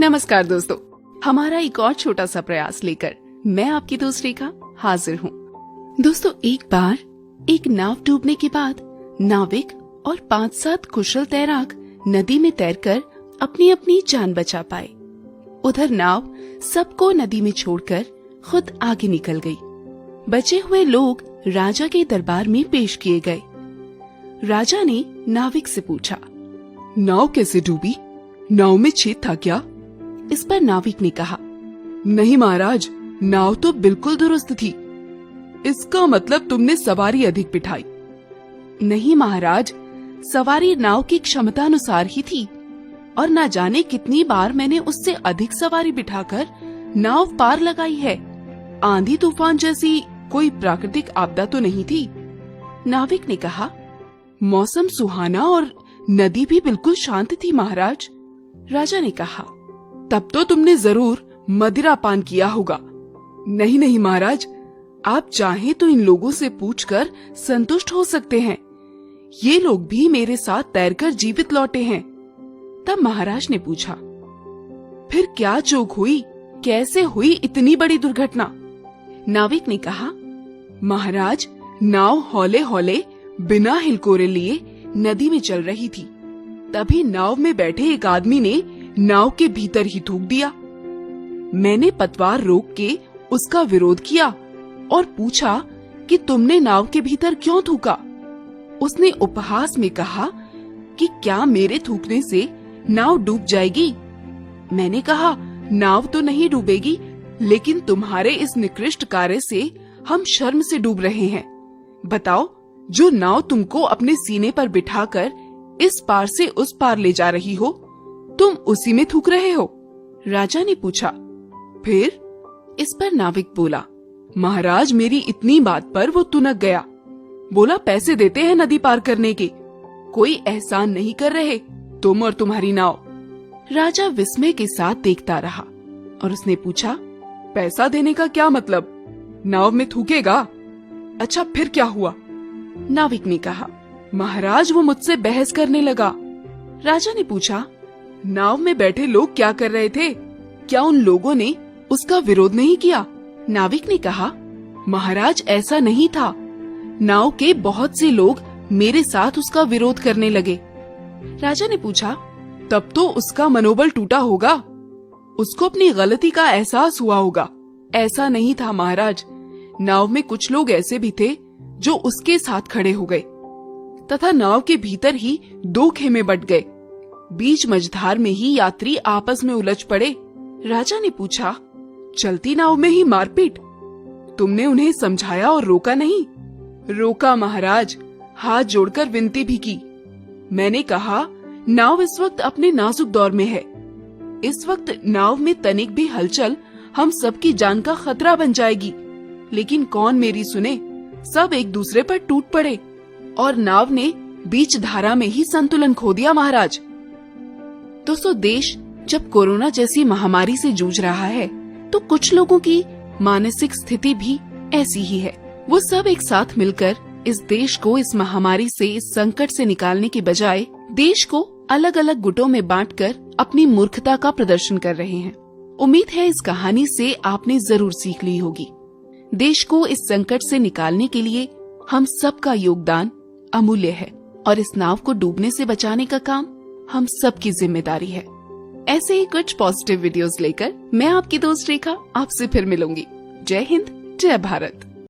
नमस्कार दोस्तों, हमारा एक और छोटा सा प्रयास लेकर मैं आपकी दोस्त रेखा हाजिर हूँ। दोस्तों, एक बार एक नाव डूबने के बाद नाविक और 5-7 कुशल तैराक नदी में तैरकर अपनी अपनी जान बचा पाए। उधर नाव सबको नदी में छोड़कर खुद आगे निकल गई। बचे हुए लोग राजा के दरबार में पेश किए गए। राजा ने नाविक से पूछा, नाव कैसे डूबी? नाव में छेद था क्या? इस पर नाविक ने कहा, नहीं महाराज, नाव तो बिल्कुल दुरुस्त थी। इसका मतलब तुमने सवारी अधिक बिठाई। नहीं महाराज, सवारी नाव की क्षमता अनुसार ही थी और न जाने कितनी बार मैंने उससे अधिक सवारी बिठाकर नाव पार लगाई है। आंधी तूफान जैसी कोई प्राकृतिक आपदा तो नहीं थी। नाविक ने कहा, मौसम सुहाना और नदी भी बिल्कुल शांत थी महाराज। राजा ने कहा, तब तो तुमने जरूर मदिरा पान किया होगा। नहीं नहीं महाराज, आप चाहें तो इन लोगों से पूछकर संतुष्ट हो सकते हैं। ये लोग भी मेरे साथ तैरकर जीवित लौटे हैं। तब महाराज ने पूछा, फिर क्या चूक हुई? कैसे हुई इतनी बड़ी दुर्घटना? नाविक ने कहा, महाराज, नाव हौले हौले बिना हिलकोरे लिए नदी में चल रही थी। तभी नाव में बैठे एक आदमी ने नाव के भीतर ही थूक दिया। मैंने पतवार रोक के उसका विरोध किया और पूछा कि तुमने नाव के भीतर क्यों थूका? उसने उपहास में कहा कि क्या मेरे थूकने से नाव डूब जाएगी? मैंने कहा, नाव तो नहीं डूबेगी, लेकिन तुम्हारे इस निकृष्ट कार्य से हम शर्म से डूब रहे हैं। बताओ, जो नाव तुमको अपने सीने पर बिठाकर इस पार से उस पार ले जा रही हो, तुम उसी में थूक रहे हो? राजा ने पूछा। फिर? इस पर नाविक बोला, महाराज, मेरी इतनी बात पर वो तुनक गया। बोला, पैसे देते हैं नदी पार करने के, कोई एहसान नहीं कर रहे तुम और तुम्हारी नाव। राजा विस्मय के साथ देखता रहा और उसने पूछा, पैसा देने का क्या मतलब? नाव में थूकेगा? अच्छा, फिर क्या हुआ? नाविक ने कहा, महाराज, वो मुझसे बहस करने लगा। राजा ने पूछा, नाव में बैठे लोग क्या कर रहे थे? क्या उन लोगों ने उसका विरोध नहीं किया? नाविक ने कहा, महाराज, ऐसा नहीं था। नाव के बहुत से लोग मेरे साथ उसका विरोध करने लगे। राजा ने पूछा, तब तो उसका मनोबल टूटा होगा, उसको अपनी गलती का एहसास हुआ होगा। ऐसा नहीं था महाराज, नाव में कुछ लोग ऐसे भी थे जो उसके साथ खड़े हो गए तथा नाव के भीतर ही 2 खेमे बट गए। बीच मझधार में ही यात्री आपस में उलझ पड़े। राजा ने पूछा, चलती नाव में ही मारपीट? तुमने उन्हें समझाया और रोका नहीं? रोका महाराज, हाथ जोड़कर विनती भी की। मैंने कहा, नाव इस वक्त अपने नाजुक दौर में है। इस वक्त नाव में तनिक भी हलचल हम सबकी जान का खतरा बन जाएगी। लेकिन कौन मेरी सुने? सब एक दूसरे पर टूट पड़े और नाव ने बीच धारा में ही संतुलन खो दिया महाराज। दोस्तों, देश जब कोरोना जैसी महामारी से जूझ रहा है तो कुछ लोगों की मानसिक स्थिति भी ऐसी ही है। वो सब एक साथ मिलकर इस देश को इस महामारी से, इस संकट से निकालने के बजाय देश को अलग अलग गुटों में बांटकर अपनी मूर्खता का प्रदर्शन कर रहे हैं। उम्मीद है इस कहानी से आपने जरूर सीख ली होगी। देश को इस संकट से निकालने के लिए हम सबका योगदान अमूल्य है और इस नाव को डूबने से बचाने का काम हम सबकी जिम्मेदारी है। ऐसे ही कुछ पॉजिटिव वीडियोस लेकर मैं आपकी दोस्त रेखा आपसे फिर मिलूंगी। जय हिंद, जय भारत।